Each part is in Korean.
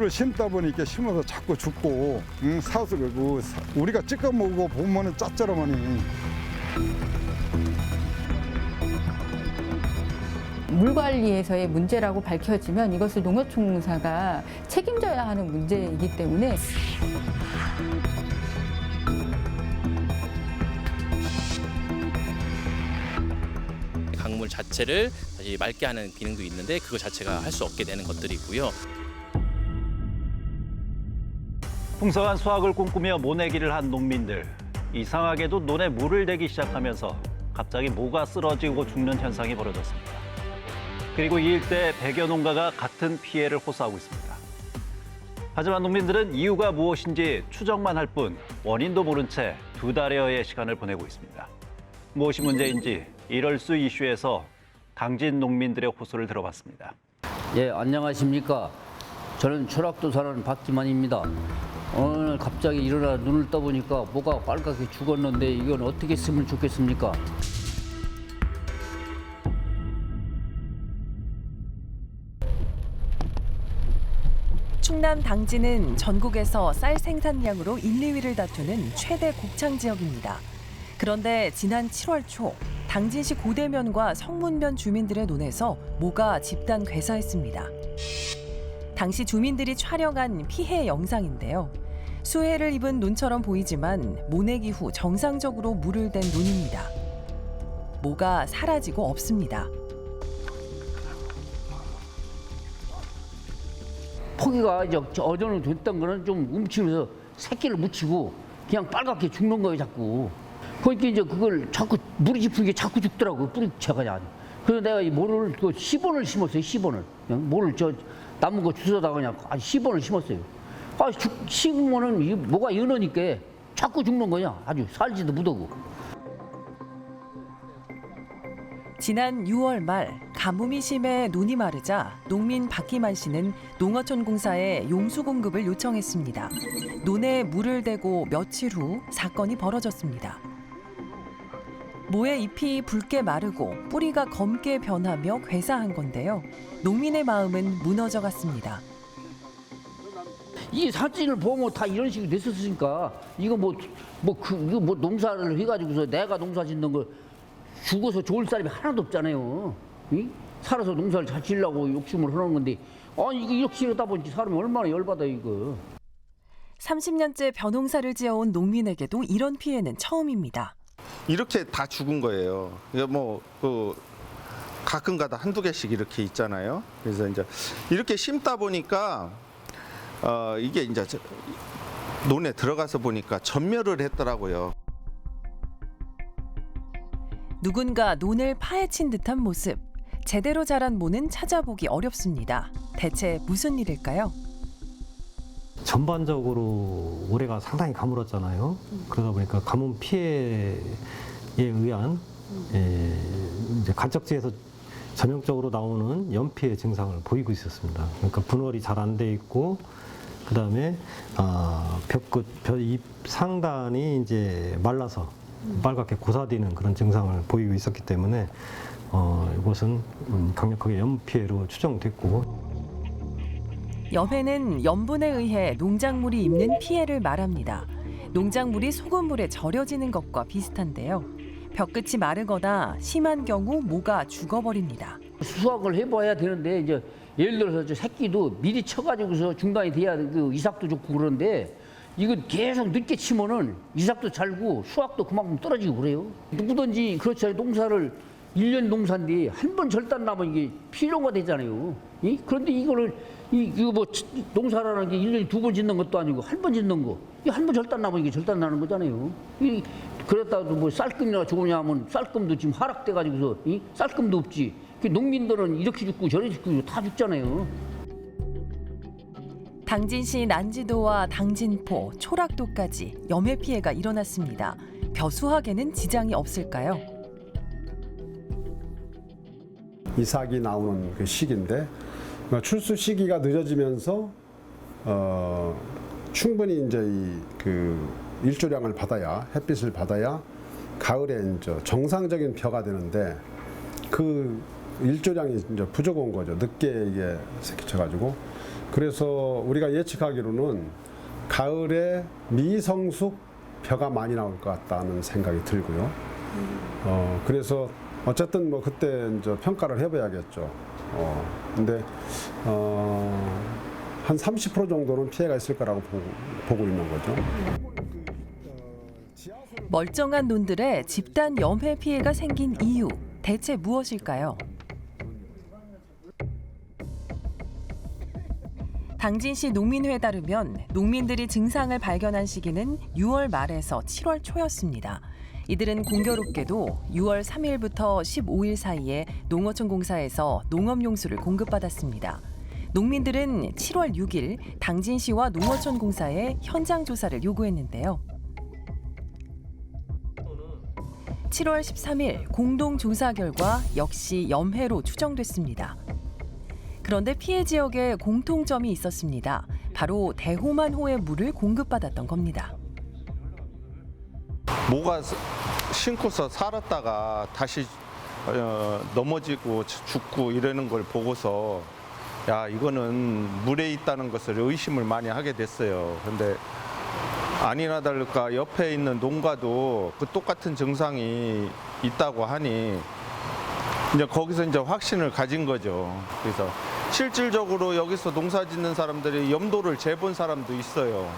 물을 심다 보니까 심어서 자꾸 죽고, 사슬고 우리가 찍어 먹고 보면은 짭짤하니. 물 관리에서의 문제라고 밝혀지면 이것을 농어촌공사가 책임져야 하는 문제이기 때문에 강물 자체를 다시 맑게 하는 기능도 있는데 그거 자체가 할 수 없게 되는 것들이 있고요. 풍성한 수확을 꿈꾸며 모내기를 한 농민들. 이상하게도 논에 물을 대기 시작하면서 갑자기 모가 쓰러지고 죽는 현상이 벌어졌습니다. 그리고 이 일대 100여 농가가 같은 피해를 호소하고 있습니다. 하지만 농민들은 이유가 무엇인지 추정만 할 뿐 원인도 모른 채 2달여의 시간을 보내고 있습니다. 무엇이 문제인지 이럴수 이슈에서 당진 농민들의 호소를 들어봤습니다. 예, 안녕하십니까. 저는 초락도 사는 박기만입니다. 어느 날 갑자기 일어나 눈을 떠보니까 모가 빨갛게 죽었는데 이건 어떻게 쓰면 좋겠습니까? 충남 당진은 전국에서 쌀 생산량으로 1, 2위를 다투는 최대 곡창 지역입니다. 그런데 지난 7월 초 당진시 고대면과 성문면 주민들의 논에서 모가 집단 괴사했습니다. 당시 주민들이 촬영한 피해 영상인데요. 수해를 입은 논처럼 보이지만 모내기 후 정상적으로 물을 댄 논입니다. 모가 사라지고 없습니다. 포기가 이제 어느 정도 됐던 거는 좀 움치면서 새끼를 묻히고 그냥 빨갛게 죽는 거예요, 자꾸. 그러니까 이제 그걸 자꾸 물이 짚은 게 자꾸 죽더라고요, 뿌리채가 그냥. 그래서 내가 이 모를 그 10원을 심었어요, 10원을. 그냥 모를 남은 거 주워다가 그냥 10원을 심었어요. 심으면은 이 뭐가 연하니까 자꾸 죽는 거냐, 아주 살지도 못하고. 지난 6월 말 가뭄이 심해 논이 마르자 농민 박기만 씨는 농어촌공사에 용수 공급을 요청했습니다. 논에 물을 대고 며칠 후 사건이 벌어졌습니다. 모의 잎이 붉게 마르고 뿌리가 검게 변하며 괴사한 건데요. 농민의 마음은 무너져 갔습니다. 이 사진을 보면 다 이런 식으로 됐었으니까 이거 이거 농사를 해가지고서 내가 농사 짓는 걸 죽어서 좋을 사람이 하나도 없잖아요. 이? 살아서 농사를 잘 지으려고 욕심을 하는 건데, 이게 이렇게 하다 보니 사람이 얼마나 열받아, 이거. 30년째 벼농사를 지어온 농민에게도 이런 피해는 처음입니다. 이렇게 다 죽은 거예요. 이게 가끔가다 한두 개씩 이렇게 있잖아요. 그래서 이제 이렇게 심다 보니까 이게 이제 논에 들어가서 보니까 전멸을 했더라고요. 누군가 논을 파헤친 듯한 모습. 제대로 자란 모는 찾아보기 어렵습니다. 대체 무슨 일일까요? 전반적으로 올해가 상당히 가물었잖아요. 그러다 보니까 가뭄 피해에 의한 이제 간척지에서 전형적으로 나오는 연피해 증상을 보이고 있었습니다. 그러니까 분월이 잘 안 돼 있고, 그 다음에 벼잎 상단이 이제 말라서 빨갛게 고사되는 그런 증상을 보이고 있었기 때문에 이것은 강력하게 염피해로 추정됐고, 염해는 염분에 의해 농작물이 입는 피해를 말합니다. 농작물이 소금물에 절여지는 것과 비슷한데요. 벼끝이 마르거나 심한 경우 모가 죽어버립니다. 수확을 해봐야 되는데 이제 예를 들어서 저 새끼도 미리 쳐가지고서 중단이 돼야 그 이삭도 좋고 그런데 이건 계속 늦게 치면은 이삭도 잘고 수확도 그만큼 떨어지고 그래요. 누구든지 그렇잖아요. 농사를 1년 농사인데 한 번 절단 나면 이게 필요가 되잖아요. 그런데 이거를 농사라는 게 1년에 2번 짓는 것도 아니고 한 번 짓는 거. 한 번 절단 나면 이게 절단 나는 거잖아요. 그랬다고 쌀금이나 좋으냐 하면 쌀금도 지금 하락돼가지고서 쌀금도 없지. 농민들은 이렇게 죽고 저렇게 죽고 다 죽잖아요. 당진시 난지도와 당진포, 초락도까지 염해 피해가 일어났습니다. 벼수확에는 지장이 없을까요? 이삭이 나오는 그 시기인데 출수 시기가 늦어지면서 충분히 이제 일조량을 받아야 햇빛을 받아야 가을에 이제 정상적인 벼가 되는데 그 일조량이 이제 부족한 거죠. 늦게 이게 새끼쳐가지고 그래서 우리가 예측하기로는 가을에 미성숙 벼가 많이 나올 것 같다는 생각이 들고요. 그래서 어쨌든 뭐 그때 이제 평가를 해봐야겠죠. 근데 한 30% 정도는 피해가 있을 거라고 보고 있는 거죠. 멀쩡한 논들에 집단 염해 피해가 생긴 이유, 대체 무엇일까요? 당진시 농민회에 따르면 농민들이 증상을 발견한 시기는 6월 말에서 7월 초였습니다. 이들은 공교롭게도 6월 3일부터 15일 사이에 농어촌 공사에서 농업용수를 공급받았습니다. 농민들은 7월 6일 당진시와 농어촌 공사에 현장 조사를 요구했는데요. 7월 13일 공동 조사 결과 역시 염해로 추정됐습니다. 그런데 피해 지역에 공통점이 있었습니다. 바로 대호만호의 물을 공급받았던 겁니다. 모가 신고서 살았다가 다시 넘어지고 죽고 이러는 걸 보고서 야, 이거는 물에 있다는 것을 의심을 많이 하게 됐어요. 근데 아니나 다를까 옆에 있는 농가도 그 똑같은 증상이 있다고 하니 이제 거기서 이제 확신을 가진 거죠. 그래서 실질적으로 여기서 농사 짓는 사람들이 염도를 재본 사람도 있어요.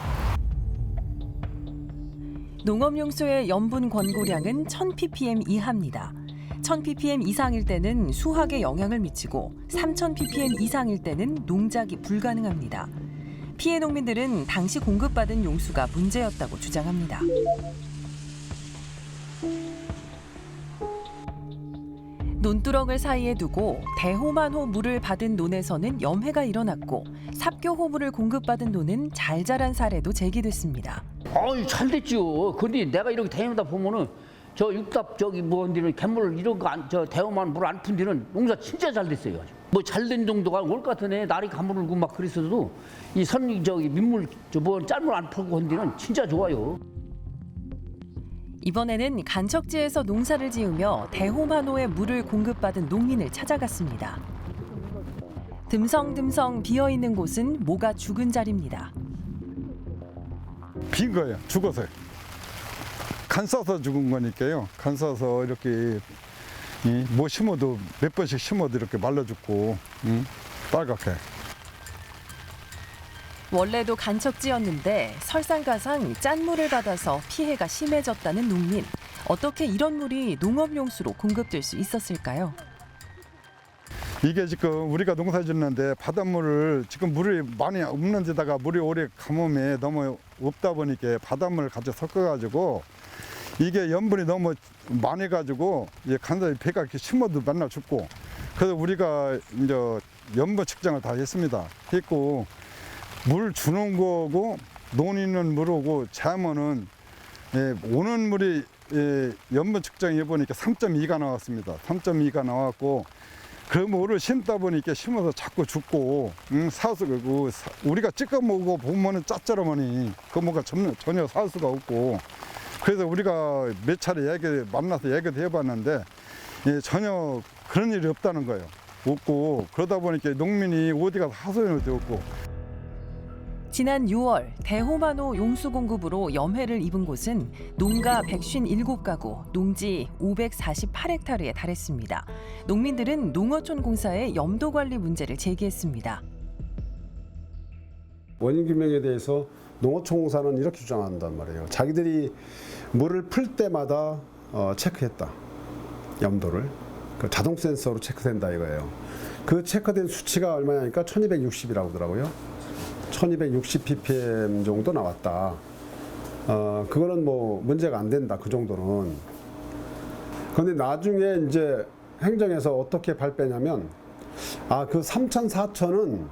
농업용수의 염분 권고량은 1000ppm 이하입니다. 1000ppm 이상일 때는 수확에 영향을 미치고 3000ppm 이상일 때는 농작이 불가능합니다. 피해 농민들은 당시 공급받은 용수가 문제였다고 주장합니다. 논두렁을 사이에 두고 대호만호 물을 받은 논에서는 염해가 일어났고 삽교호물을 공급받은 논은 잘 자란 사례도 제기됐습니다. 아유, 잘 됐죠. 근데 내가 이렇게 다니다 보면은 저 육답 저기 뭐 데는 갯물 이런 거 저 대호만 물 안 푼 데는 농사 진짜 잘 됐어요. 뭐 잘 된 정도가 올 것 같으네. 날이 가물고 막 그랬어도 이 선 저기 민물 저 뭐 짠물 안 풀고 한 데는 진짜 좋아요. 이번에는 간척지에서 농사를 지으며 대호만호의 물을 공급받은 농민을 찾아갔습니다. 듬성듬성 비어있는 곳은 모가 죽은 자리입니다. 빈 거예요. 죽어서요. 간 싸서 죽은 거니까요. 간 싸서 이렇게 뭐 심어도 몇 번씩 심어도 이렇게 말라 죽고 빨갛게. 원래도 간척지였는데 설상가상 짠물을 받아서 피해가 심해졌다는 농민. 어떻게 이런 물이 농업용수로 공급될 수 있었을까요? 이게 지금 우리가 농사 짓는데 바닷물을 지금 물이 많이 없는 데다가 물이 오래 가뭄에 너무 없다 보니까 바닷물을 같이 섞어가지고 이게 염분이 너무 많이 가지고 간사히 배가 이렇게 심어도 맨날 죽고 그래서 우리가 이제 염분 측정을 다 했습니다. 했고 물 주는 거고 논 있는 물하고 재면은 오는 물이 염분 측정해 보니까 3.2가 나왔습니다. 3.2가 나왔고 그 물을 심다 보니까 심어서 자꾸 죽고 사수고 우리가 찍어 먹고 보면은 짭짤하니 그 뭐가 전혀 살 수가 없고 그래서 우리가 몇 차례 만나서 얘기도 해봤는데 전혀 그런 일이 없다는 거예요. 없고 그러다 보니까 농민이 어디 가서 하소연도 없고. 지난 6월 대호만호 용수 공급으로 염해를 입은 곳은 농가 157가구, 농지 548헥타르에 달했습니다. 농민들은 농어촌 공사의 염도 관리 문제를 제기했습니다. 원인 규명에 대해서 농어촌공사는 이렇게 주장한단 말이에요. 자기들이 물을 풀 때마다 체크했다. 염도를. 그 자동 센서로 체크된다 이거예요. 그 체크된 수치가 얼마냐니까 1260이라고 하더라고요. 1260 ppm 정도 나왔다. 그거는 뭐 문제가 안 된다. 그 정도는. 그런데 나중에 이제 행정에서 어떻게 발표냐면 그 3천, 4천은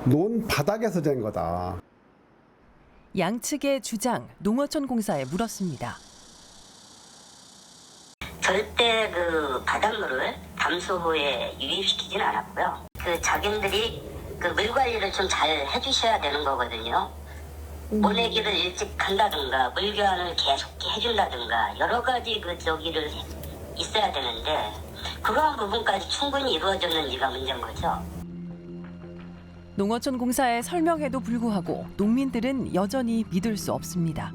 논 바닥에서 된 거다. 양측의 주장, 농어촌 공사에 물었습니다. 절대 그 바닷물을 담수호에 유입시키진 않았고요. 그 자기들이 그 물 관리를 좀 잘 해주셔야 되는 거거든요. 모내기를 일찍 한다든가 물 교환을 계속 해준다든가 여러 가지 그 저기를 있어야 되는데 그러한 부분까지 충분히 이루어졌는지가 문제인 거죠. 농어촌 공사의 설명에도 불구하고 농민들은 여전히 믿을 수 없습니다.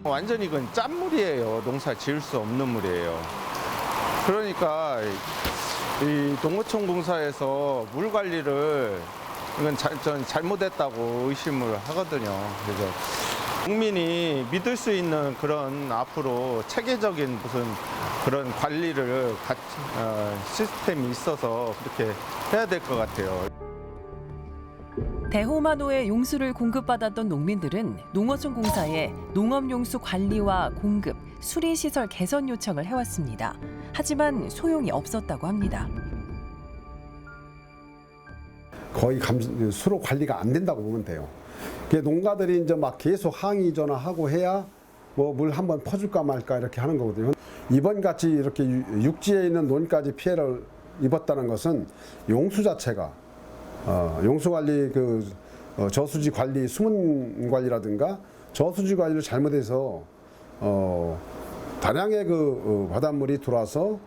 완전히 이건 짠물이에요. 농사 지을 수 없는 물이에요. 그러니까 이 농어촌 공사에서 물 관리를 이건 전 잘못했다고 의심을 하거든요. 그래서 국민이 믿을 수 있는 그런 앞으로 체계적인 무슨 그런 관리를 시스템이 있어서 그렇게 해야 될 것 같아요. 대호만호의 용수를 공급받았던 농민들은 농어촌 공사에 농업용수 관리와 공급, 수리시설 개선 요청을 해왔습니다. 하지만 소용이 없었다고 합니다. 거의 수로 관리가 안 된다고 보면 돼요. 농가들이 이제 막 계속 항의 전화하고 해야 뭐 물 한번 퍼줄까 말까 이렇게 하는 거거든요. 이번 같이 이렇게 육지에 있는 논까지 피해를 입었다는 것은 용수 자체가 용수 관리 저수지 관리 수문 관리라든가 저수지 관리를 잘못해서 다량의 바닷물이 들어와서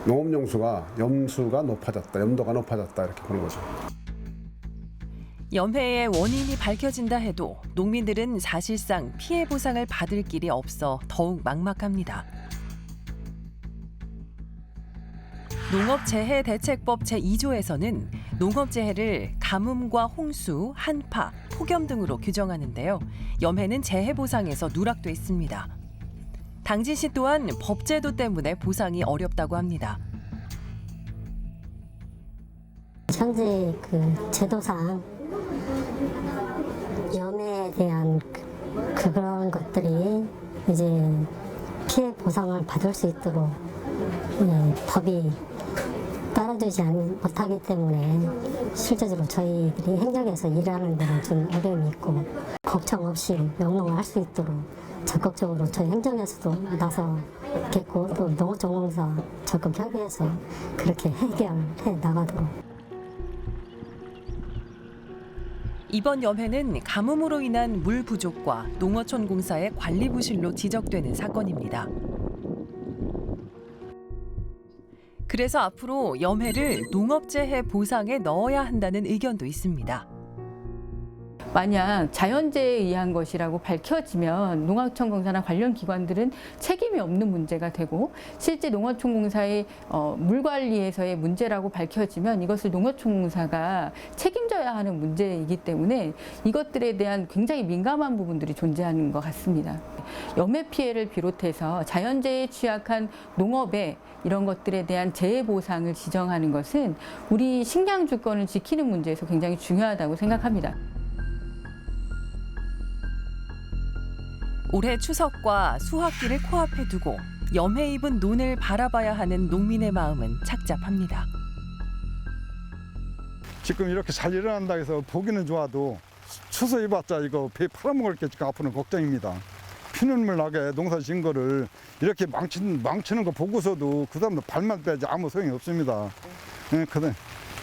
농업용수가 염도가 높아졌다 이렇게 보는 거죠. 염해의 원인이 밝혀진다 해도 농민들은 사실상 피해 보상을 받을 길이 없어 더욱 막막합니다. 농업재해대책법 제2조에서는 농업재해를 가뭄과 홍수, 한파, 폭염 등으로 규정하는데요. 염해는 재해 보상에서 누락돼 있습니다. 당진시 또한 법제도 때문에 보상이 어렵다고 합니다. 현재 제도상 염해에 대한 그런 것들이 이제 피해 보상을 받을 수 있도록 법이 따라주지 못하기 때문에 실제적으로 저희들이 행정에서 일하는 데는 좀 어려움이 있고 걱정 없이 영농을 할 수 있도록 적극적으로 저희 행정에서도 나서겠고 또 농어촌공사 적극 협의해서 그렇게 해결해 나가도록. 이번 염해는 가뭄으로 인한 물 부족과 농어촌 공사의 관리 부실로 지적되는 사건입니다. 그래서 앞으로 염해를 농업재해 보상에 넣어야 한다는 의견도 있습니다. 만약 자연재해에 의한 것이라고 밝혀지면 농어촌공사나 관련 기관들은 책임이 없는 문제가 되고 실제 농어촌공사의 물관리에서의 문제라고 밝혀지면 이것을 농어촌공사가 책임져야 하는 문제이기 때문에 이것들에 대한 굉장히 민감한 부분들이 존재하는 것 같습니다. 염해 피해를 비롯해서 자연재해에 취약한 농업에 이런 것들에 대한 재해 보상을 지정하는 것은 우리 식량 주권을 지키는 문제에서 굉장히 중요하다고 생각합니다. 올해 추석과 수확기를 코앞에 두고 염해 입은 논을 바라봐야 하는 농민의 마음은 착잡합니다. 지금 이렇게 잘 일어난다 해서 보기는 좋아도 추석 입었자 이거 배 팔아먹을 게 지금 앞으로는 걱정입니다. 피눈물 나게 농사 지은 거를 이렇게 망치는 거 보고서도 그 사람들 발만 빼지 아무 소용이 없습니다.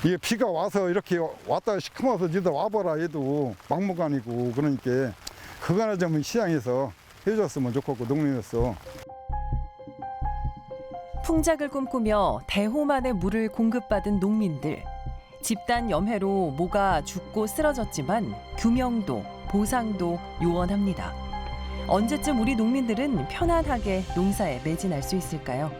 이게 비가 와서 이렇게 왔다 시커머서 니들 와봐라 해도 막무가내고 그러니까 그거나 좀 시장에서 해줬으면 좋겠고 농민으로서. 풍작을 꿈꾸며 대호만의 물을 공급받은 농민들. 집단 염해로 모가 죽고 쓰러졌지만 규명도 보상도 요원합니다. 언제쯤 우리 농민들은 편안하게 농사에 매진할 수 있을까요?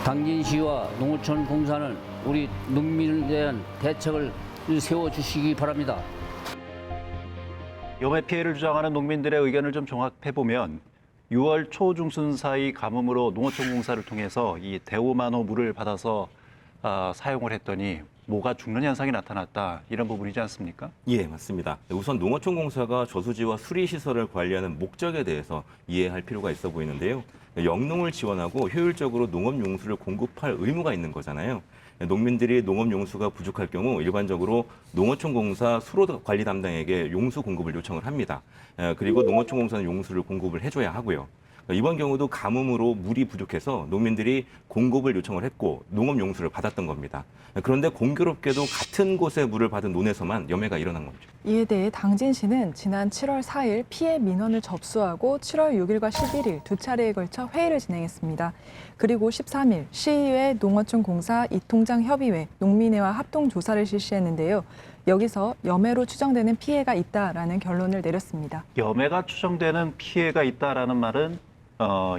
당진시와 농어촌 공사는 우리 농민에 대한 대책을 세워주시기 바랍니다. 염해 피해를 주장하는 농민들의 의견을 좀 종합해보면 6월 초중순 사이 가뭄으로 농어촌 공사를 통해서 이 대호만호 물을 받아서 사용을 했더니 모가 죽는 현상이 나타났다. 이런 부분이지 않습니까? 예, 맞습니다. 우선 농어촌 공사가 저수지와 수리 시설을 관리하는 목적에 대해서 이해할 필요가 있어 보이는데요. 영농을 지원하고 효율적으로 농업 용수를 공급할 의무가 있는 거잖아요. 농민들이 농업 용수가 부족할 경우 일반적으로 농어촌 공사 수로 관리 담당에게 용수 공급을 요청을 합니다. 그리고 농어촌 공사는 용수를 공급을 해줘야 하고요. 이번 경우도 가뭄으로 물이 부족해서 농민들이 공급을 요청을 했고 농업용수를 받았던 겁니다. 그런데 공교롭게도 같은 곳에 물을 받은 논에서만 염해가 일어난 겁니다. 이에 대해 당진시는 지난 7월 4일 피해 민원을 접수하고 7월 6일과 11일 두 차례에 걸쳐 회의를 진행했습니다. 그리고 13일 시의회 농어촌공사 이통장협의회 농민회와 합동조사를 실시했는데요. 여기서 염해로 추정되는 피해가 있다라는 결론을 내렸습니다. 염해가 추정되는 피해가 있다라는 말은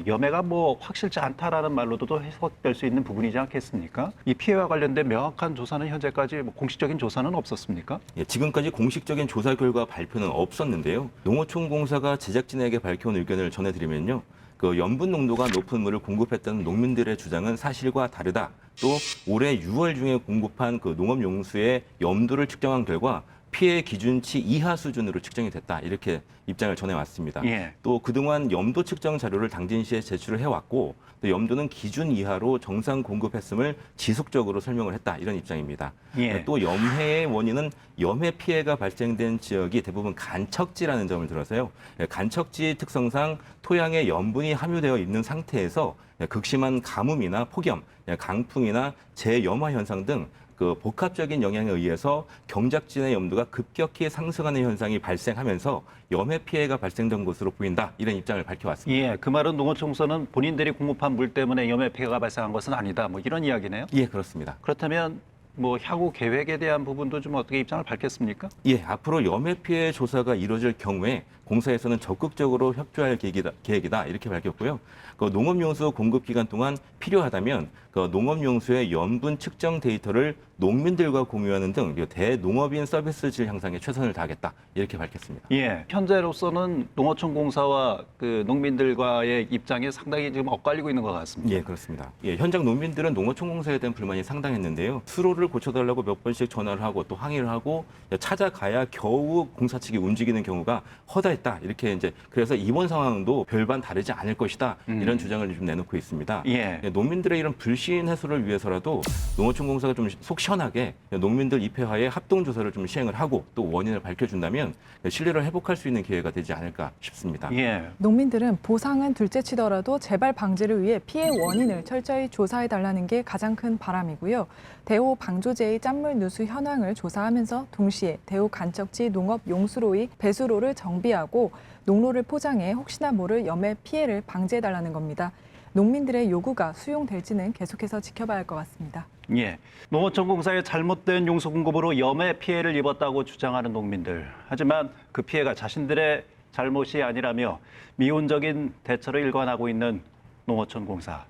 염해가 뭐 확실치 않다라는 말로도 해석될 수 있는 부분이지 않겠습니까? 이 피해와 관련된 명확한 조사는 현재까지 뭐 공식적인 조사는 없었습니까? 예, 지금까지 공식적인 조사 결과 발표는 없었는데요. 농어촌공사가 제작진에게 밝혀온 의견을 전해드리면요. 그 염분 농도가 높은 물을 공급했다는 농민들의 주장은 사실과 다르다. 또 올해 6월 중에 공급한 그 농업용수의 염도를 측정한 결과 피해 기준치 이하 수준으로 측정이 됐다. 이렇게 입장을 전해왔습니다. 예. 또 그동안 염도 측정 자료를 당진시에 제출을 해왔고 또 염도는 기준 이하로 정상 공급했음을 지속적으로 설명을 했다. 이런 입장입니다. 예. 또 염해의 원인은 염해 피해가 발생된 지역이 대부분 간척지라는 점을 들어서요. 간척지 특성상 토양에 염분이 함유되어 있는 상태에서 극심한 가뭄이나 폭염, 강풍이나 재염화 현상 등 그 복합적인 영향에 의해서 경작진의 염도가 급격히 상승하는 현상이 발생하면서 염해 피해가 발생된 것으로 보인다. 이런 입장을 밝혀왔습니다. 예, 그 말은 농어촌에서는 본인들이 공급한 물 때문에 염해 피해가 발생한 것은 아니다. 뭐 이런 이야기네요. 예, 그렇습니다. 그렇다면 뭐 향후 계획에 대한 부분도 좀 어떻게 입장을 밝혔습니까? 예, 앞으로 염해 피해 조사가 이루어질 경우에 공사에서는 적극적으로 협조할 계획이다 이렇게 밝혔고요. 그 농업용수 공급 기간 동안 필요하다면 그 농업용수의 염분 측정 데이터를 농민들과 공유하는 등 대농업인 서비스 질 향상에 최선을 다하겠다 이렇게 밝혔습니다. 예, 현재로서는 농어촌공사와 그 농민들과의 입장이 상당히 지금 엇갈리고 있는 것 같습니다. 예, 그렇습니다. 예, 현장 농민들은 농어촌공사에 대한 불만이 상당했는데요. 수로를 고쳐달라고 몇 번씩 전화를 하고 또 항의를 하고 찾아가야 겨우 공사 측이 움직이는 경우가 허다했다. 이렇게 이제 그래서 이번 상황도 별반 다르지 않을 것이다. 이런 주장을 좀 내놓고 있습니다. 예. 농민들의 이런 불신 해소를 위해서라도 농어촌공사가 좀 속 시원하게 농민들 입회하에 합동조사를 좀 시행을 하고 또 원인을 밝혀준다면 신뢰를 회복할 수 있는 기회가 되지 않을까 싶습니다. 예. 농민들은 보상은 둘째치더라도 재발 방지를 위해 피해 원인을 철저히 조사해달라는 게 가장 큰 바람이고요. 대호 방조제의 짠물 누수 현황을 조사하면서 동시에 대호 간척지 농업 용수로의 배수로를 정비하고 농로를 포장해 혹시나 모를 염해 피해를 방지해달라는 겁니다. 농민들의 요구가 수용될지는 계속해서 지켜봐야 할 것 같습니다. 예, 농어촌공사의 잘못된 용수 공급으로 염해 피해를 입었다고 주장하는 농민들. 하지만 그 피해가 자신들의 잘못이 아니라며 미온적인 대처를 일관하고 있는 농어촌공사.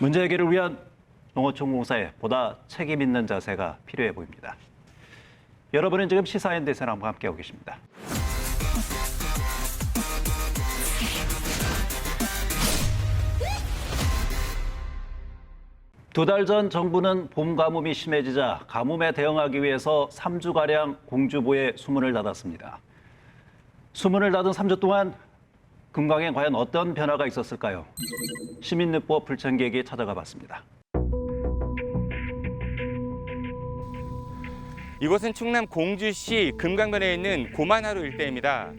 문제 해결을 위한 농어촌공사의 보다 책임 있는 자세가 필요해 보입니다. 여러분은 지금 시사인데센함과 함께하고 계십니다. 두 달 전 정부는 봄 가뭄이 심해지자 가뭄에 대응하기 위해서 3주가량 공주보에 수문을 닫았습니다. 수문을 닫은 3주 동안 금강에 과연 어떤 변화가 있었을까요? 시민늑보 불천기에게 찾아가 봤습니다. 이곳은 충남 공주시 금강변에 있는 고만하루 일대입니다.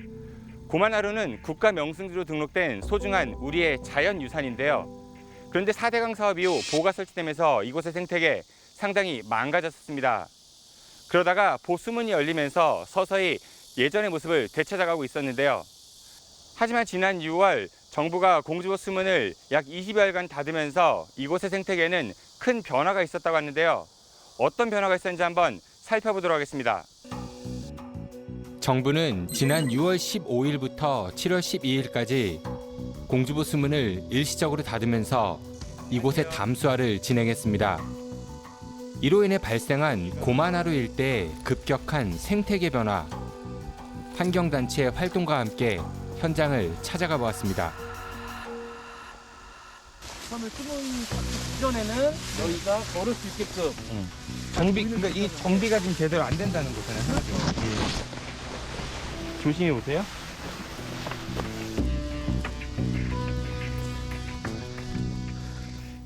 고만하루는 국가 명승지로 등록된 소중한 우리의 자연유산인데요. 그런데 4대강 사업 이후 보호가 설치되면서 이곳의 생태계 상당히 망가졌습니다. 그러다가 보수문이 열리면서 서서히 예전의 모습을 되찾아가고 있었는데요. 하지만 지난 6월 정부가 공주보 수문을 약 20여일간 닫으면서 이곳의 생태계에는 큰 변화가 있었다고 하는데요. 어떤 변화가 있었는지 한번 살펴보도록 하겠습니다. 정부는 지난 6월 15일부터 7월 12일까지 공주보 수문을 일시적으로 닫으면서 이곳에 담수화를 진행했습니다. 이로 인해 발생한 고만하루 일대의 급격한 생태계 변화, 환경단체의 활동과 함께 현장을 찾아가 보았습니다. 선을 끊은 이전에는 여기가 걸을 수 있게끔 그러니까 이 정비가 지금 제대로 안 된다는 거잖아요. 예. 조심히 보세요.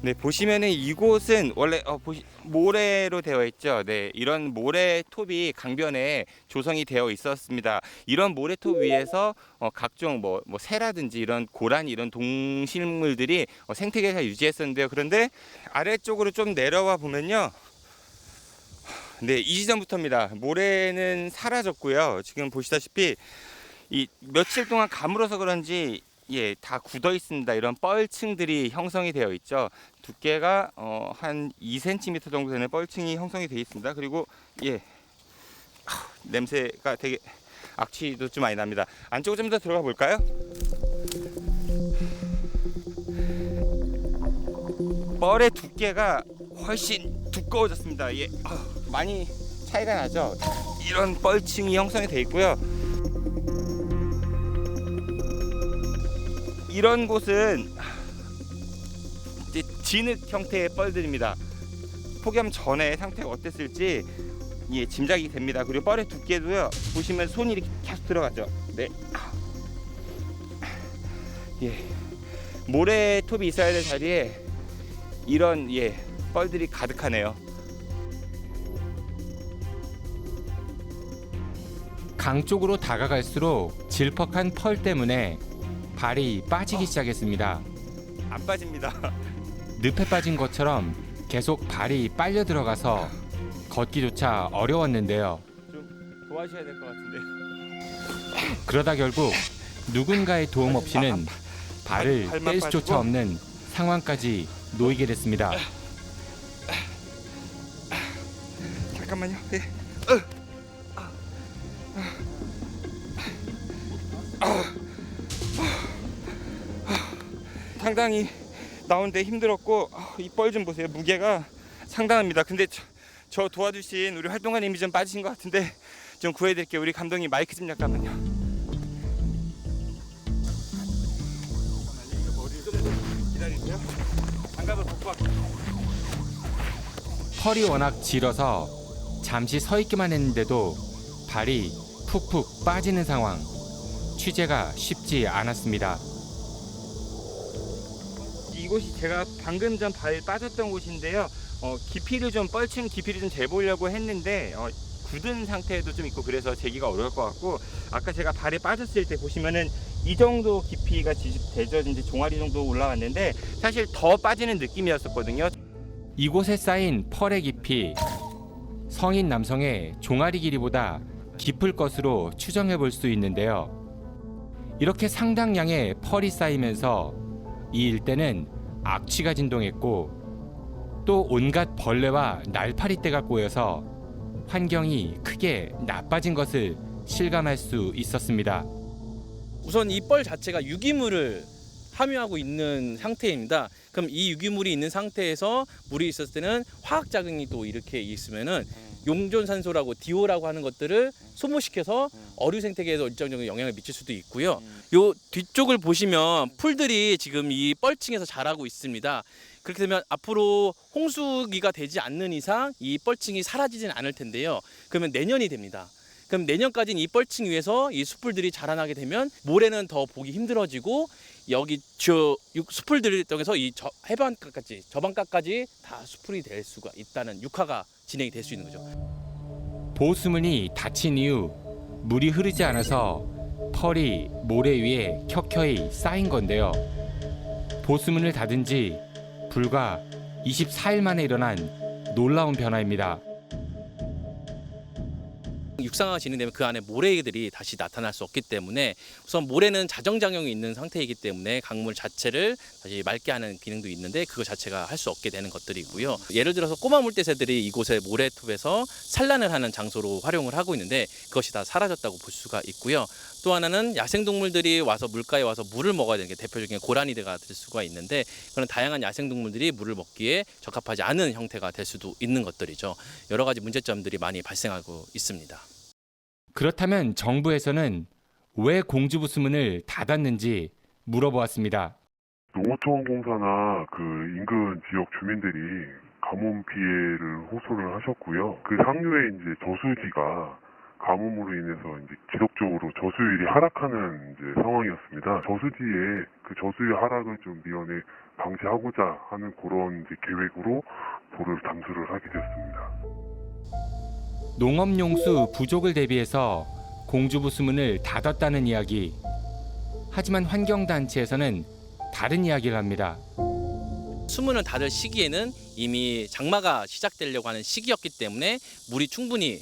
네, 보시면은 이곳은 원래 모래로 되어 있죠. 네, 이런 모래톱이 강변에 조성이 되어 있었습니다. 이런 모래톱 위에서 각종 뭐 새라든지 이런 고라니 이런 동식물들이 생태계를 유지했었는데요. 그런데 아래쪽으로 좀 내려와 보면요. 네, 이 지점부터입니다. 모래는 사라졌고요. 지금 보시다시피 이 며칠 동안 가물어서 그런지 다 굳어 있습니다. 이런 뻘층들이 형성이 되어 있죠. 두께가 한 2cm 정도 되는 뻘층이 형성이 되어 있습니다. 그리고 냄새가 되게 악취도 좀 많이 납니다. 안쪽으로 좀 더 들어가 볼까요? 뻘의 두께가 훨씬 두꺼워졌습니다. 많이 차이가 나죠. 이런 뻘층이 형성이 되어 있고요. 이런 곳은 이제 진흙 형태의 뻘들입니다. 폭염 전에 상태가 어땠을지 짐작이 됩니다. 그리고 뻘의 두께도요. 보시면 손이 이렇게 계속 들어가죠. 네. 모래톱이 있어야 될 자리에 이런 뻘들이 가득하네요. 강 쪽으로 다가갈수록 질퍽한 펄 때문에 발이 빠지기 시작했습니다. 안 빠집니다. 늪에 빠진 것처럼 계속 발이 빨려 들어가서 걷기조차 어려웠는데요. 좀 도와주셔야 될 것 같은데요. 그러다 결국 누군가의 도움 없이는 발을 발만 뗄 수조차 빠지고. 없는 상황까지 놓이게 됐습니다. 잠깐만요. 상당히 나오는데 힘들었고 이 뻘 좀 보세요. 무게가 상당합니다. 근데 저 도와주신 우리 활동가님이 좀 빠지신 것 같은데 좀 구해드릴게요. 우리 감독님 마이크 좀 잠깐만요. 기다리세요. 장갑을 벗고 갈게요. 펄이 워낙 질어서 잠시 서 있기만 했는데도 발이 푹푹 빠지는 상황. 취재가 쉽지 않았습니다. 이곳이 제가 방금 전 발 빠졌던 곳인데요. 깊이를 좀 뻘층 깊이를 좀 재보려고 했는데 굳은 상태에도 좀 있고 그래서 재기가 어려울 것 같고 아까 제가 발에 빠졌을 때 보시면은 이 정도 깊이가 되죠. 이제 종아리 정도 올라왔는데 사실 더 빠지는 느낌이었었거든요. 이곳에 쌓인 펄의 깊이, 성인 남성의 종아리 길이보다 깊을 것으로 추정해 볼 수 있는데요. 이렇게 상당량의 펄이 쌓이면서 이 일대는 악취가 진동했고 또 온갖 벌레와 날파리떼가 꼬여서 환경이 크게 나빠진 것을 실감할 수 있었습니다. 우선 이 뻘 자체가 유기물을 함유하고 있는 상태입니다. 그럼 이 유기물이 있는 상태에서 물이 있었을 때는 화학 작용이 또 이렇게 있으면은 용존산소라고 DO라고 하는 것들을 소모시켜서 어류 생태계에도 일정적인 영향을 미칠 수도 있고요. 요 뒤쪽을 보시면 풀들이 지금 이 뻘층에서 자라고 있습니다. 그렇게 되면 앞으로 홍수기가 되지 않는 이상 이 뻘층이 사라지진 않을 텐데요. 그러면 내년이 됩니다. 그럼 내년까지는 이 뻘층 위에서 이 숲풀들이 자라나게 되면 모래는 더 보기 힘들어지고 여기 숲풀들을 통해서 이 해변가까지 저반가까지 다 숲풀이 될 수가 있다는 육화가 진행이 될 수 있는 거죠. 보수문이 닫힌 이후 물이 흐르지 않아서 펄이 모래 위에 켜켜이 쌓인 건데요. 보수문을 닫은 지 불과 24일 만에 일어난 놀라운 변화입니다. 육상화가 진행되면 그 안에 모래들이 다시 나타날 수 없기 때문에 우선 모래는 자정작용이 있는 상태이기 때문에 강물 자체를 다시 맑게 하는 기능도 있는데 그거 자체가 할 수 없게 되는 것들이고요. 예를 들어서 꼬마 물대새들이 이곳에 모래톱에서 산란을 하는 장소로 활용을 하고 있는데 그것이 다 사라졌다고 볼 수가 있고요. 또 하나는 야생동물들이 와서 물가에 와서 물을 먹어야 되는 게 대표적인 고라니가 될 수가 있는데 그런 다양한 야생동물들이 물을 먹기에 적합하지 않은 형태가 될 수도 있는 것들이죠. 여러 가지 문제점들이 많이 발생하고 있습니다. 그렇다면 정부에서는 왜 공주부수문을 닫았는지 물어보았습니다. 농어촌공사나 그 인근 지역 주민들이 가뭄 피해를 호소를 하셨고요. 그 상류에 이제 저수지가 가뭄으로 인해서 이제 지속적으로 저수율이 하락하는 이제 상황이었습니다. 저수지에 그 저수율 하락을 좀 미연에 방지하고자 하는 그런 이제 계획으로 볼을 담수를 하게 됐습니다. 농업용수 부족을 대비해서 공주보 수문을 닫았다는 이야기. 하지만 환경단체에서는 다른 이야기를 합니다. 수문을 닫을 시기에는 이미 장마가 시작되려고 하는 시기였기 때문에 물이 충분히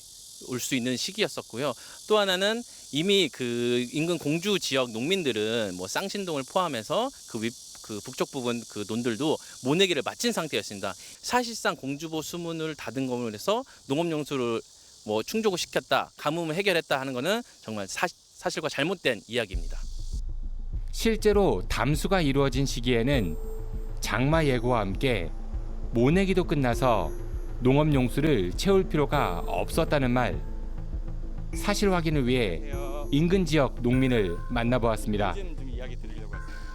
올 수 있는 시기였었고요. 또 하나는 이미 그 인근 공주 지역 농민들은 뭐 쌍신동을 포함해서 그 북쪽 부분 그 논들도 모내기를 마친 상태였습니다. 사실상 공주보 수문을 닫은 것으로 해서 농업용수를 뭐 충족을 시켰다, 가뭄을 해결했다 하는 것은 정말 사실과 잘못된 이야기입니다. 실제로 담수가 이루어진 시기에는 장마 예고와 함께 모내기도 끝나서 농업용수를 채울 필요가 없었다는 말. 사실 확인을 위해 인근 지역 농민을 만나보았습니다.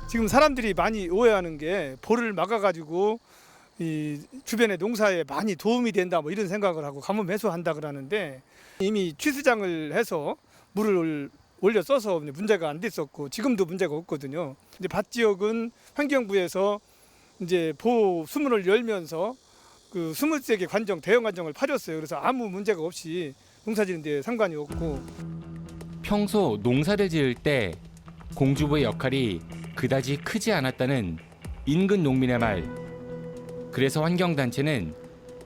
지금 사람들이 많이 오해하는 게 볼을 막아가지고 이 주변의 농사에 많이 도움이 된다 뭐 이런 생각을 하고 가뭄 해소한다 그러는데 이미 취수장을 해서 물을 올려 써서 문제가 안 됐었고 지금도 문제가 없거든요. 이제 밭 지역은 환경부에서 이제 보호 수문을 열면서 그 23개 관정 대형 관정을 파줬어요. 그래서 아무 문제가 없이 농사 지는 데 상관이 없고. 평소 농사를 지을 때 공주보의 역할이 그다지 크지 않았다는 인근 농민의 말. 그래서 환경단체는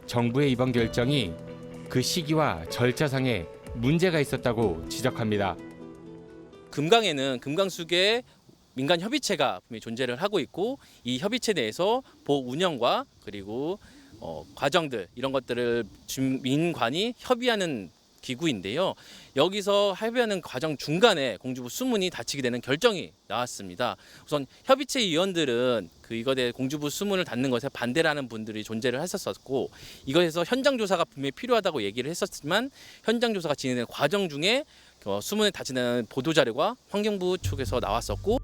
정부의 이번 결정이 그 시기와 절차상에 문제가 있었다고 지적합니다. 금강에는 금강수계 민간 협의체가 분명히 존재를 하고 있고 이 협의체 내에서 보호 운영과 그리고 과정들 이런 것들을 주민관이 협의하는 기구인데요. 여기서 협의하는 과정 중간에 공주보 수문이 닫히게 되는 결정이 나왔습니다. 우선 협의체 위원들은 이것에 공주보 수문을 닫는 것에 반대를 하는 분들이 존재를 했었고 이것에서 현장 조사가 분명히 필요하다고 얘기를 했었지만 현장 조사가 진행되는 과정 중에 수문을 닫히는 보도 자료가 환경부 측에서 나왔었고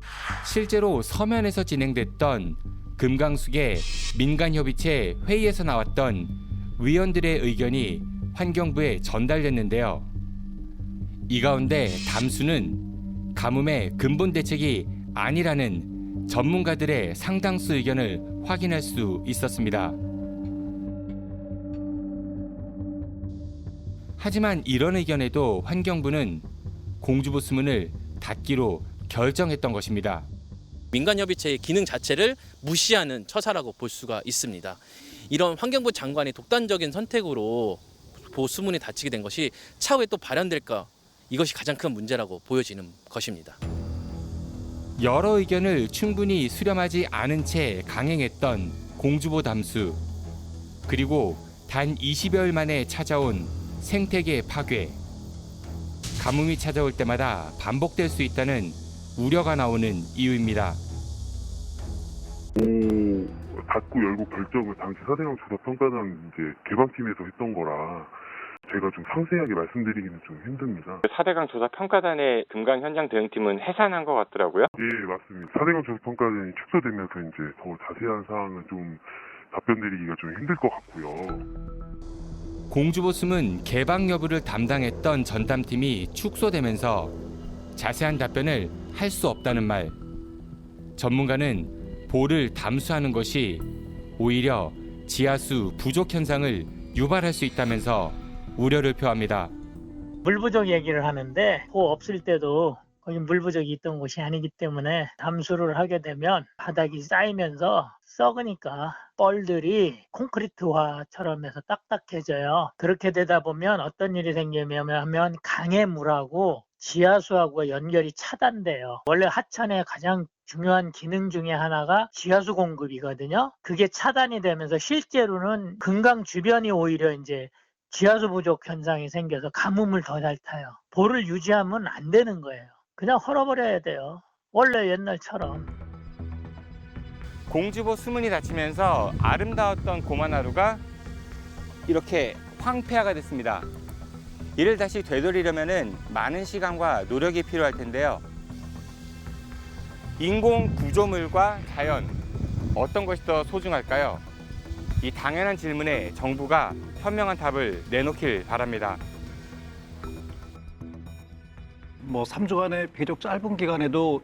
실제로 서면에서 진행됐던 금강수계 민간협의체 회의에서 나왔던 위원들의 의견이 환경부에 전달됐는데요. 이 가운데 담수는 가뭄의 근본 대책이 아니라는 전문가들의 상당수 의견을 확인할 수 있었습니다. 하지만 이런 의견에도 환경부는 공주보 수문을 닫기로 결정했던 것입니다. 민간협의체의 기능 자체를 무시하는 처사라고 볼 수가 있습니다. 이런 환경부 장관의 독단적인 선택으로 보호 수문이 닫히게 된 것이 차후에 또 발현될까 이것이 가장 큰 문제라고 보여지는 것입니다. 여러 의견을 충분히 수렴하지 않은 채 강행했던 공주보 담수. 그리고 단 20여일 만에 찾아온 생태계 파괴. 가뭄이 찾아올 때마다 반복될 수 있다는 우려가 나오는 이유입니다. 닫고 열고 결정을 당시 4대강 조사 평가단 이제 개방팀에서 했던 거라 제가 좀 상세하게 말씀드리기는 좀 힘듭니다. 4대강 조사 평가단의 금강 현장 대응팀은 해산한 것 같더라고요. 예, 맞습니다. 4대강 조사 평가단이 축소되면서 이제 더 자세한 사항은 좀 답변드리기가 좀 힘들 것 같고요. 공주보 수문 개방 여부를 담당했던 전담팀이 축소되면서 자세한 답변을 할 수 없다는 말. 전문가는 보를 담수하는 것이 오히려 지하수 부족 현상을 유발할 수 있다면서 우려를 표합니다. 물 부족 얘기를 하는데 보 없을 때도 거기 물 부족이 있던 곳이 아니기 때문에 담수를 하게 되면 바닥이 쌓이면서 썩으니까 뻘들이 콘크리트화처럼 해서 딱딱해져요. 그렇게 되다 보면 어떤 일이 생기냐면 강의 물하고 지하수하고 연결이 차단돼요. 원래 하천의 가장 중요한 기능 중에 하나가 지하수 공급이거든요. 그게 차단이 되면서 실제로는 금강 주변이 오히려 이제 지하수 부족 현상이 생겨서 가뭄을 더 잘 타요. 보를 유지하면 안 되는 거예요. 그냥 헐어버려야 돼요. 원래 옛날처럼. 공주보 수문이 닫히면서 아름다웠던 고만하루가 이렇게 황폐화가 됐습니다. 이를 다시 되돌리려면 많은 시간과 노력이 필요할 텐데요. 인공 구조물과 자연, 어떤 것이 더 소중할까요? 이 당연한 질문에 정부가 현명한 답을 내놓길 바랍니다. 3주간의 비교적 짧은 기간에도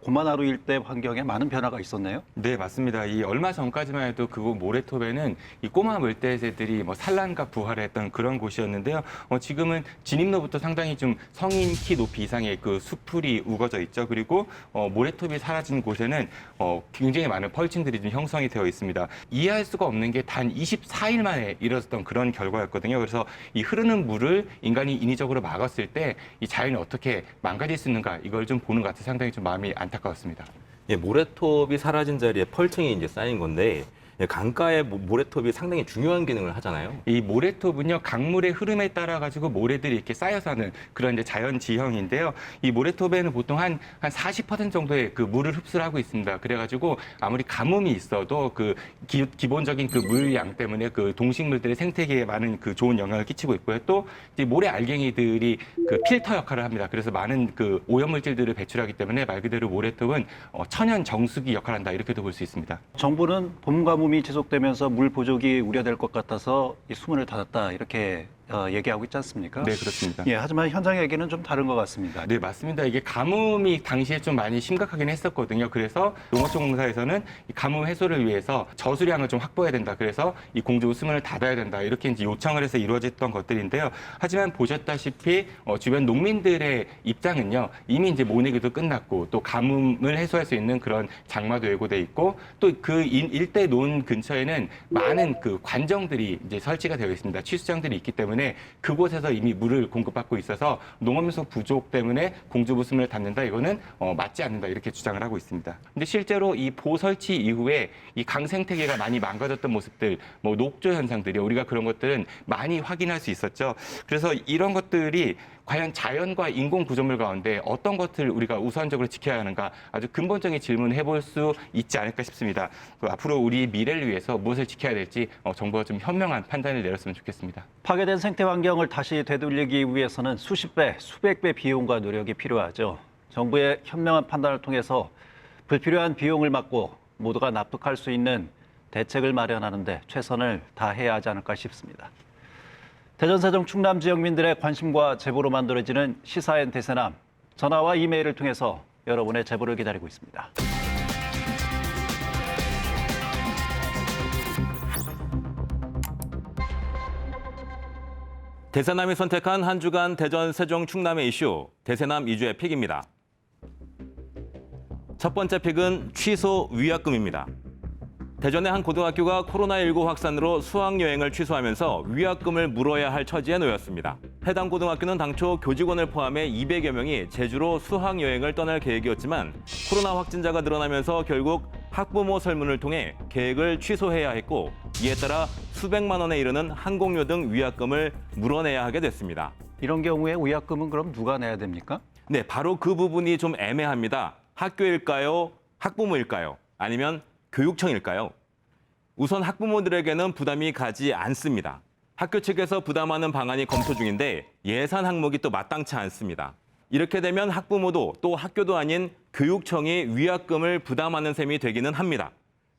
고만하루 일대 환경에 많은 변화가 있었네요. 네, 맞습니다. 이 얼마 전까지만 해도 그곳 모래톱에는 이 꼬마 물대새들이 뭐 산란과 부화를 했던 그런 곳이었는데요. 지금은 진입로부터 상당히 좀 성인 키 높이 이상의 그 수풀이 우거져 있죠. 그리고 모래톱이 사라진 곳에는 굉장히 많은 펄층들이 좀 형성이 되어 있습니다. 이해할 수가 없는 게 단 24일 만에 이뤄졌던 그런 결과였거든요. 그래서 이 흐르는 물을 인간이 인위적으로 막았을 때 이 자연이 어떻게 망가질 수 있는가 이걸 좀 보는 것 같아서 상당히 좀 마음이 안타까웠습니다. 예, 모래톱이 사라진 자리에 펄층이 이제 쌓인 건데 강가의 모래톱이 상당히 중요한 기능을 하잖아요. 이 모래톱은요, 강물의 흐름에 따라 가지고 모래들이 이렇게 쌓여서 하는 그런 이제 자연 지형인데요. 이 모래톱에는 보통 한 40% 정도의 그 물을 흡수를 하고 있습니다. 그래가지고 아무리 가뭄이 있어도 그 기본적인 그 물량 때문에 그 동식물들의 생태계에 많은 그 좋은 영향을 끼치고 있고요. 또 이제 모래 알갱이들이 그 필터 역할을 합니다. 그래서 많은 그 오염물질들을 배출하기 때문에 말 그대로 모래톱은 천연 정수기 역할을 한다 이렇게도 볼 수 있습니다. 정부는 봄 가뭄이 지속되면서 물 부족이 우려될 것 같아서 이 수문을 닫았다 이렇게 얘기하고 있지 않습니까? 네, 그렇습니다. 예, 하지만 현장 얘기는 좀 다른 것 같습니다. 네, 맞습니다. 이게 가뭄이 당시에 좀 많이 심각하긴 했었거든요. 그래서 농어촌공사에서는 이 가뭄 해소를 위해서 저수량을 좀 확보해야 된다. 그래서 이 공주 수문을 닫아야 된다. 이렇게 이제 요청을 해서 이루어졌던 것들인데요. 하지만 보셨다시피 주변 농민들의 입장은요. 이미 이제 모내기도 끝났고 또 가뭄을 해소할 수 있는 그런 장마도 예고돼 있고 또 그 일대 논 근처에는 많은 그 관정들이 이제 설치가 되어 있습니다. 취수장들이 있기 때문에 그곳에서 이미 물을 공급받고 있어서 농업용수 부족 때문에 공주부수문을 닫는다 이거는 맞지 않는다 이렇게 주장을 하고 있습니다. 근데 실제로 이 보 설치 이후에 이 강 생태계가 많이 망가졌던 모습들, 뭐 녹조 현상들이 우리가 그런 것들은 많이 확인할 수 있었죠. 그래서 이런 것들이 과연 자연과 인공 구조물 가운데 어떤 것들을 우리가 우선적으로 지켜야 하는가 아주 근본적인 질문을 해볼 수 있지 않을까 싶습니다. 앞으로 우리 미래를 위해서 무엇을 지켜야 될지 정부가 좀 현명한 판단을 내렸으면 좋겠습니다. 파괴된 생태 환경을 다시 되돌리기 위해서는 수십 배, 수백 배 비용과 노력이 필요하죠. 정부의 현명한 판단을 통해서 불필요한 비용을 막고 모두가 납득할 수 있는 대책을 마련하는 데 최선을 다해야 하지 않을까 싶습니다. 대전, 세종, 충남 지역민들의 관심과 제보로 만들어지는 시사인 대세남, 전화와 이메일을 통해서 여러분의 제보를 기다리고 있습니다. 대세남이 선택한 한 주간 대전, 세종, 충남의 이슈, 대세남 2주의 픽입니다. 첫 번째 픽은 취소 위약금입니다. 대전의 한 고등학교가 코로나19 확산으로 수학여행을 취소하면서 위약금을 물어야 할 처지에 놓였습니다. 해당 고등학교는 당초 교직원을 포함해 200여 명이 제주로 수학여행을 떠날 계획이었지만 코로나 확진자가 늘어나면서 결국 학부모 설문을 통해 계획을 취소해야 했고 이에 따라 수백만 원에 이르는 항공료 등 위약금을 물어내야 하게 됐습니다. 이런 경우에 위약금은 그럼 누가 내야 됩니까? 네, 바로 그 부분이 좀 애매합니다. 학교일까요? 학부모일까요? 아니면 교육청일까요? 우선 학부모들에게는 부담이 가지 않습니다. 학교 측에서 부담하는 방안이 검토 중인데 예산 항목이 또 마땅치 않습니다. 이렇게 되면 학부모도 또 학교도 아닌 교육청이 위약금을 부담하는 셈이 되기는 합니다.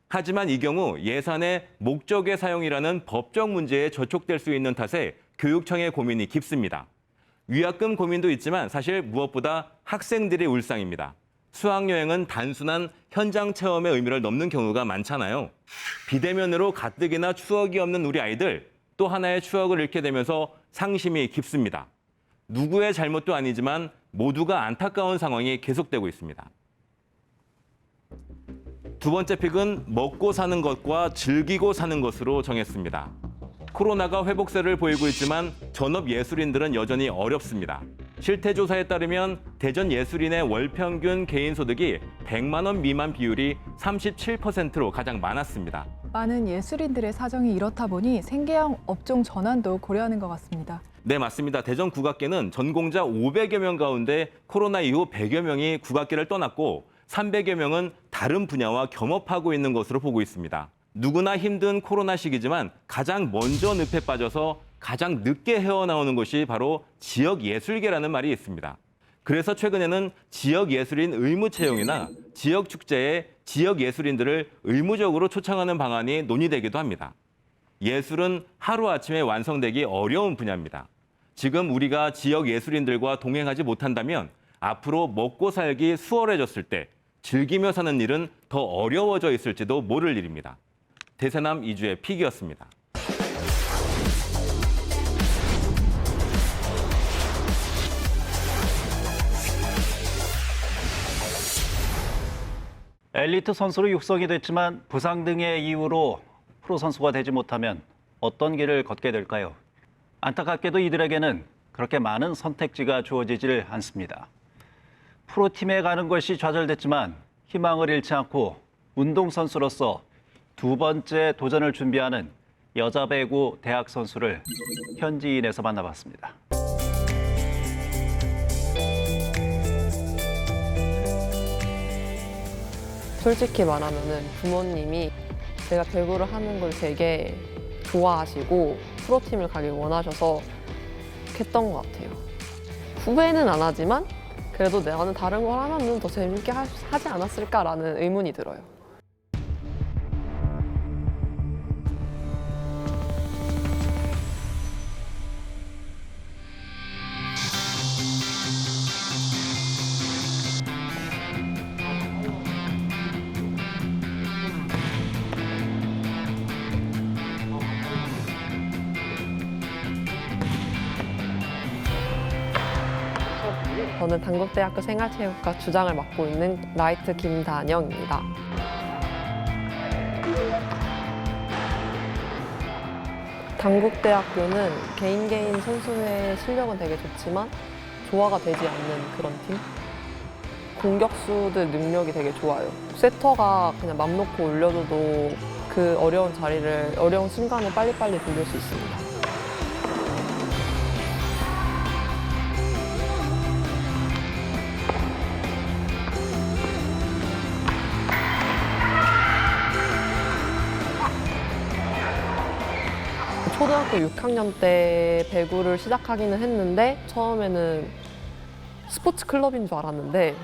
하지만 이 경우 예산의 목적의 사용이라는 법적 문제에 저촉될 수 있는 탓에 교육청의 고민이 깊습니다. 위약금 고민도 있지만 사실 무엇보다 학생들의 울상입니다. 수학여행은 단순한 현장 체험의 의미를 넘는 경우가 많잖아요. 비대면으로 가뜩이나 추억이 없는 우리 아이들, 또 하나의 추억을 잃게 되면서 상심이 깊습니다. 누구의 잘못도 아니지만 모두가 안타까운 상황이 계속되고 있습니다. 두 번째 픽은 먹고 사는 것과 즐기고 사는 것으로 정했습니다. 코로나가 회복세를 보이고 있지만 전업예술인들은 여전히 어렵습니다. 실태조사에 따르면 대전 예술인의 월 평균 개인 소득이 100만 원 미만 비율이 37%로 가장 많았습니다. 많은 예술인들의 사정이 이렇다 보니 생계형 업종 전환도 고려하는 것 같습니다. 네, 맞습니다. 대전 국악계는 전공자 500여 명 가운데 코로나 이후 100여 명이 국악계를 떠났고 300여 명은 다른 분야와 겸업하고 있는 것으로 보고 있습니다. 누구나 힘든 코로나 시기지만 가장 먼저 늪에 빠져서 가장 늦게 헤어나오는 것이 바로 지역예술계라는 말이 있습니다. 그래서 최근에는 지역예술인 의무 채용이나 지역축제에 지역예술인들을 의무적으로 초청하는 방안이 논의되기도 합니다. 예술은 하루아침에 완성되기 어려운 분야입니다. 지금 우리가 지역예술인들과 동행하지 못한다면 앞으로 먹고 살기 수월해졌을 때 즐기며 사는 일은 더 어려워져 있을지도 모를 일입니다. 대세남 이주의 픽이었습니다. 엘리트 선수로 육성이 됐지만 부상 등의 이유로 프로 선수가 되지 못하면 어떤 길을 걷게 될까요? 안타깝게도 이들에게는 그렇게 많은 선택지가 주어지질 않습니다. 프로팀에 가는 것이 좌절됐지만 희망을 잃지 않고 운동선수로서 두 번째 도전을 준비하는 여자 배구 대학 선수를 현지인에서 만나봤습니다. 솔직히 말하면은 부모님이 제가 배구를 하는 걸 되게 좋아하시고 프로팀을 가길 원하셔서 했던 것 같아요. 후회는 안 하지만 그래도 나는 다른 걸 하면 더 재밌게 하지 않았을까라는 의문이 들어요. 저는 단국대학교 생활체육과 주장을 맡고 있는 라이트 김다영입니다. 단국대학교는 개인 선수의 실력은 되게 좋지만 조화가 되지 않는 그런 팀? 공격수들 능력이 되게 좋아요. 세터가 그냥 맘 놓고 올려줘도 그 어려운 자리를, 어려운 순간을 빨리빨리 돌릴 수 있습니다. 초등학교 6학년 때 배구를 시작하기는 했는데 처음에는 스포츠 클럽인 줄 알았는데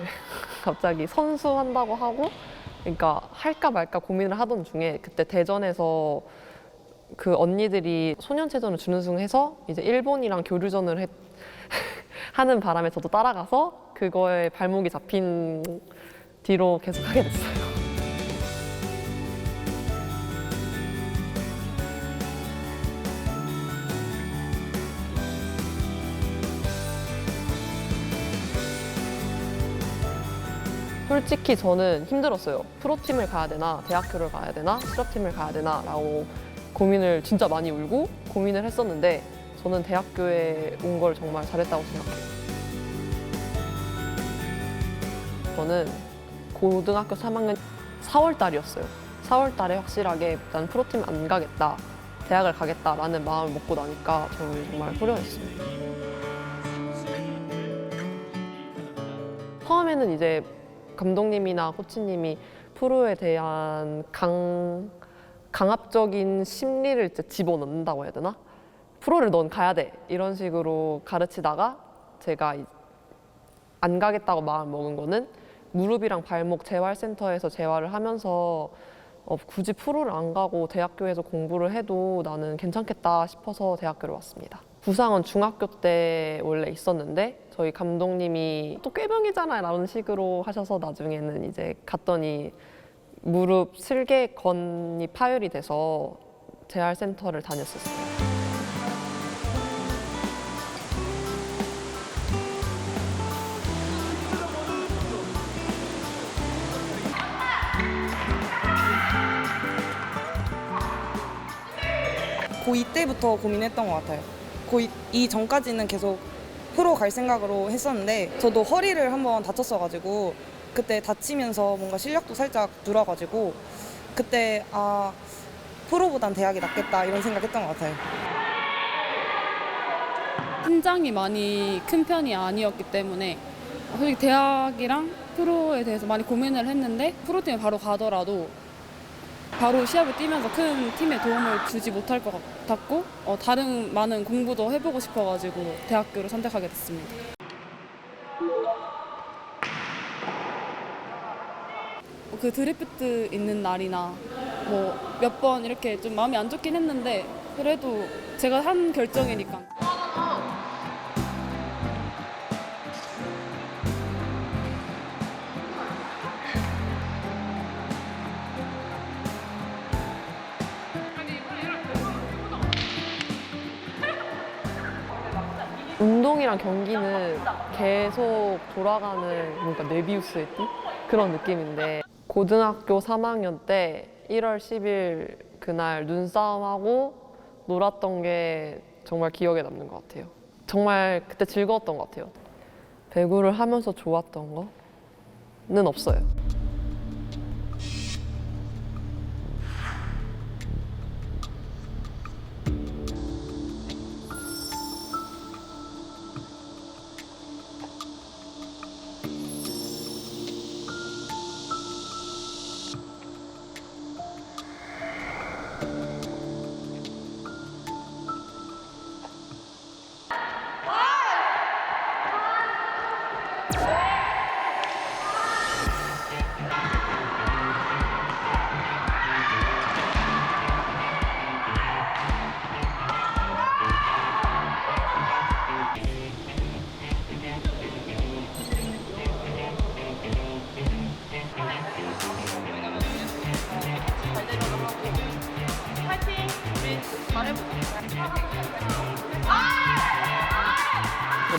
갑자기 선수 한다고 하고 그러니까 할까 말까 고민을 하던 중에 그때 대전에서 그 언니들이 소년체전을 주는 중 해서 이제 일본이랑 교류전을 하는 바람에 저도 따라가서 그거에 발목이 잡힌 뒤로 계속 하게 됐어요. 솔직히 저는 힘들었어요. 프로팀을 가야 되나, 대학교를 가야 되나, 실업팀을 가야 되나 라고 고민을 진짜 많이 울고 고민을 했었는데 저는 대학교에 온 걸 정말 잘했다고 생각해요. 저는 고등학교 3학년 4월 달이었어요. 4월 달에 확실하게 난 프로팀 안 가겠다, 대학을 가겠다라는 마음을 먹고 나니까 저는 정말 후련했어요. 처음에는 이제 감독님이나 코치님이 프로에 대한 강압적인 심리를 이제 집어넣는다고 해야 되나? 프로를 넌 가야 돼 이런 식으로 가르치다가 제가 안 가겠다고 마음 먹은 거는 무릎이랑 발목 재활센터에서 재활을 하면서 굳이 프로를 안 가고 대학교에서 공부를 해도 나는 괜찮겠다 싶어서 대학교를 왔습니다. 부상은 중학교 때 원래 있었는데 저희 감독님이 또 꾀병이잖아 라는 식으로 하셔서 나중에는 이제 갔더니 무릎 슬개건이 파열이 돼서 재활센터를 다녔었어요. 고2 때부터 고민했던 것 같아요. 고2 전까지는 계속 프로 갈 생각으로 했었는데 저도 허리를 한번 다쳤어가지고 그때 다치면서 뭔가 실력도 살짝 늘어가지고 그때 프로보단 대학이 낫겠다 이런 생각했던 것 같아요. 신장이 많이 큰 편이 아니었기 때문에 솔직히 대학이랑 프로에 대해서 많이 고민을 했는데 프로팀에 바로 가더라도 바로 시합을 뛰면서 큰 팀에 도움을 주지 못할 것 같았고 다른 많은 공부도 해보고 싶어가지고 대학교를 선택하게 됐습니다. 그 드래프트 있는 날이나 뭐 몇 번 이렇게 좀 마음이 안 좋긴 했는데 그래도 제가 한 결정이니까. 운동이랑 경기는 계속 돌아가는 뭔가 메비우스의 띠? 그런 느낌인데 고등학교 3학년 때 1월 10일 그날 눈싸움하고 놀았던 게 정말 기억에 남는 것 같아요. 정말 그때 즐거웠던 것 같아요. 배구를 하면서 좋았던 거는 없어요.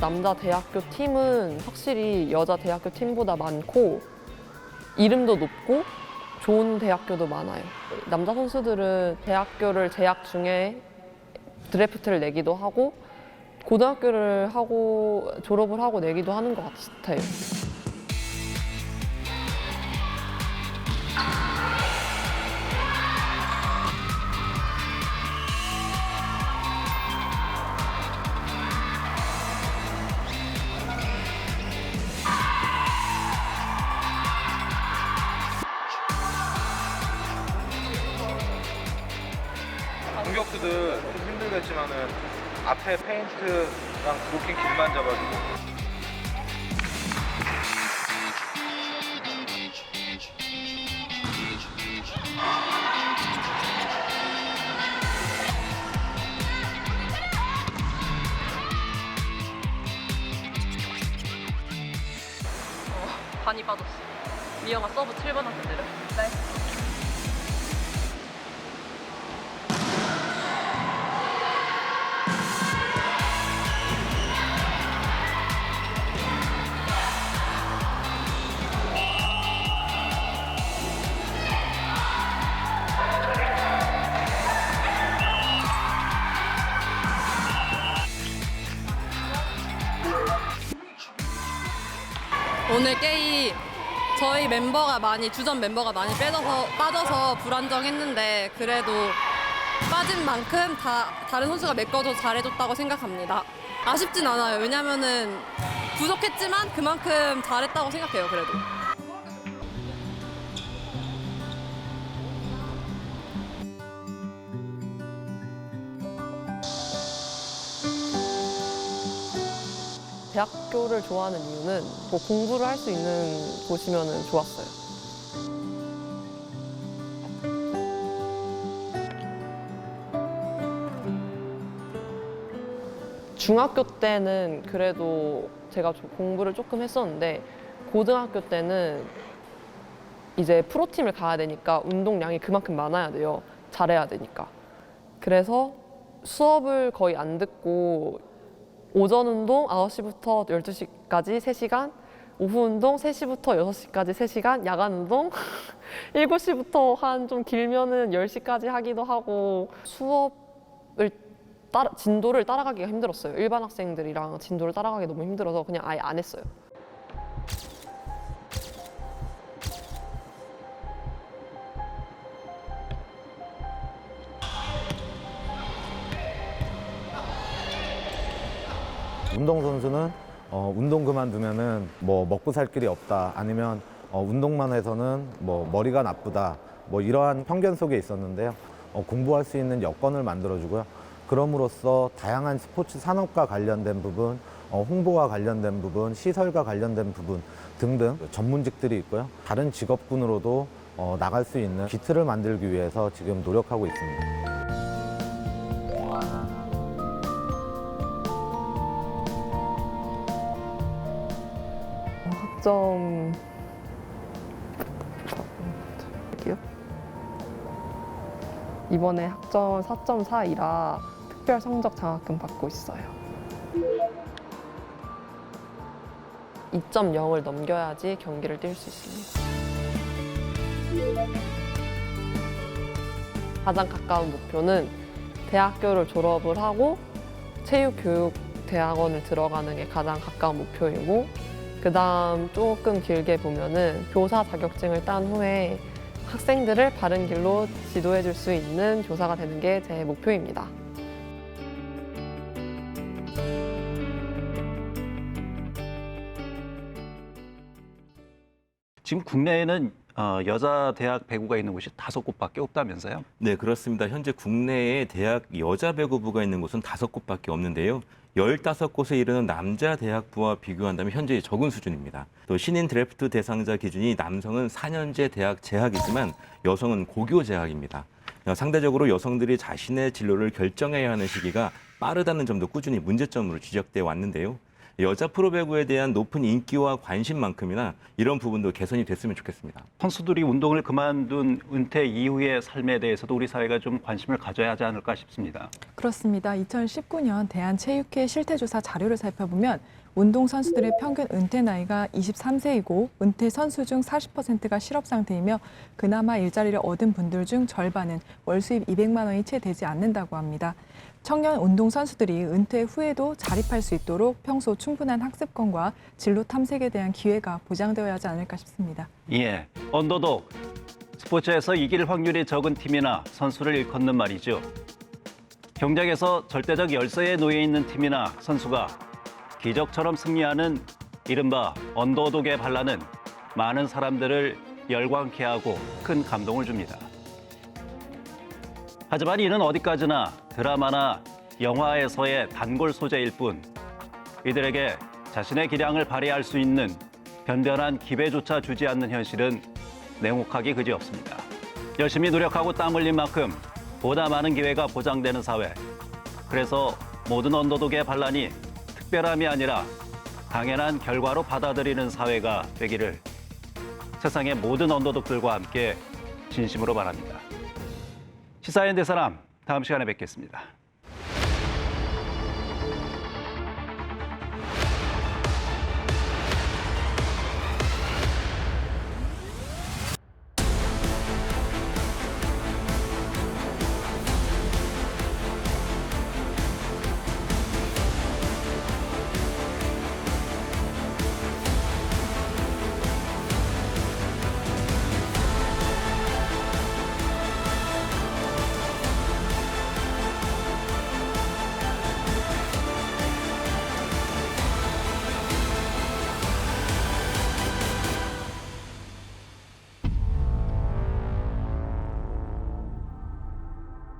남자 대학교 팀은 확실히 여자 대학교 팀보다 많고 이름도 높고 좋은 대학교도 많아요. 남자 선수들은 대학교를 재학 중에 드래프트를 내기도 하고 고등학교를 하고 졸업을 하고 내기도 하는 것 같아요. 공격수들 좀 힘들겠지만은 앞에 페인트랑 브로킹 길만 잡아주고 반이 빠졌어. 미영아 서브 7번 한테 내려. 네. 오늘 게임 저희 멤버가 주전 멤버가 많이 빠져서 불안정했는데 그래도 빠진 만큼 다른 선수가 메꿔줘서 잘해줬다고 생각합니다. 아쉽진 않아요. 왜냐면은 부족했지만 그만큼 잘했다고 생각해요. 그래도. 대학교를 좋아하는 이유는 뭐 공부를 할 수 있는 곳이면 좋았어요. 중학교 때는 그래도 제가 공부를 조금 했었는데 고등학교 때는 이제 프로팀을 가야 되니까 운동량이 그만큼 많아야 돼요. 잘해야 되니까. 그래서 수업을 거의 안 듣고 오전 운동 9시부터 12시까지 3시간, 오후 운동 3시부터 6시까지 3시간, 야간 운동 7시부터 한 좀 길면은 10시까지 하기도 하고 수업을 진도를 따라가기가 힘들었어요. 일반 학생들이랑 진도를 따라가기 너무 힘들어서 그냥 아예 안 했어요. 운동선수는 운동 그만두면은 뭐 먹고 살 길이 없다, 아니면 운동만 해서는 뭐 머리가 나쁘다, 뭐 이러한 편견 속에 있었는데요. 공부할 수 있는 여건을 만들어주고요. 그럼으로써 다양한 스포츠 산업과 관련된 부분, 홍보와 관련된 부분, 시설과 관련된 부분 등등 전문직들이 있고요. 다른 직업군으로도 나갈 수 있는 기틀을 만들기 위해서 지금 노력하고 있습니다. 학점 이번에 학점 4.4이라 특별 성적 장학금 받고 있어요. 2.0을 넘겨야지 경기를 뛸 수 있습니다. 가장 가까운 목표는 대학교를 졸업을 하고 체육교육대학원을 들어가는 게 가장 가까운 목표이고, 그 다음 조금 길게 보면은 교사 자격증을 딴 후에 학생들을 바른 길로 지도해 줄 수 있는 교사가 되는 게 제 목표입니다. 지금 국내에는 여자 대학 배구가 있는 곳이 5곳밖에 없다면서요? 네, 그렇습니다. 현재 국내에 대학 여자 배구부가 있는 곳은 5곳밖에 없는데요. 15곳에 이르는 남자 대학부와 비교한다면 현재 적은 수준입니다. 또 신인 드래프트 대상자 기준이 남성은 4년제 대학 재학이지만 여성은 고교 재학입니다. 상대적으로 여성들이 자신의 진로를 결정해야 하는 시기가 빠르다는 점도 꾸준히 문제점으로 지적돼 왔는데요. 여자 프로배구에 대한 높은 인기와 관심만큼이나 이런 부분도 개선이 됐으면 좋겠습니다. 선수들이 운동을 그만둔 은퇴 이후의 삶에 대해서도 우리 사회가 좀 관심을 가져야 하지 않을까 싶습니다. 그렇습니다. 2019년 대한체육회 실태조사 자료를 살펴보면 운동선수들의 평균 은퇴 나이가 23세이고 은퇴 선수 중 40%가 실업 상태이며 그나마 일자리를 얻은 분들 중 절반은 월 수입 200만 원이 채 되지 않는다고 합니다. 청년 운동선수들이 은퇴 후에도 자립할 수 있도록 평소 충분한 학습권과 진로 탐색에 대한 기회가 보장되어야 하지 않을까 싶습니다. 예, 언더독. 스포츠에서 이길 확률이 적은 팀이나 선수를 일컫는 말이죠. 경쟁에서 절대적 열세에 놓여 있는 팀이나 선수가 기적처럼 승리하는 이른바 언더독의 반란은 많은 사람들을 열광케 하고 큰 감동을 줍니다. 하지만 이는 어디까지나 드라마나 영화에서의 단골 소재일 뿐 이들에게 자신의 기량을 발휘할 수 있는 변변한 기회조차 주지 않는 현실은 냉혹하기 그지없습니다. 열심히 노력하고 땀 흘린 만큼 보다 많은 기회가 보장되는 사회. 그래서 모든 언더독의 반란이 특별함이 아니라 당연한 결과로 받아들이는 사회가 되기를 세상의 모든 언더독들과 함께 진심으로 바랍니다. 시사인 대사람, 다음 시간에 뵙겠습니다.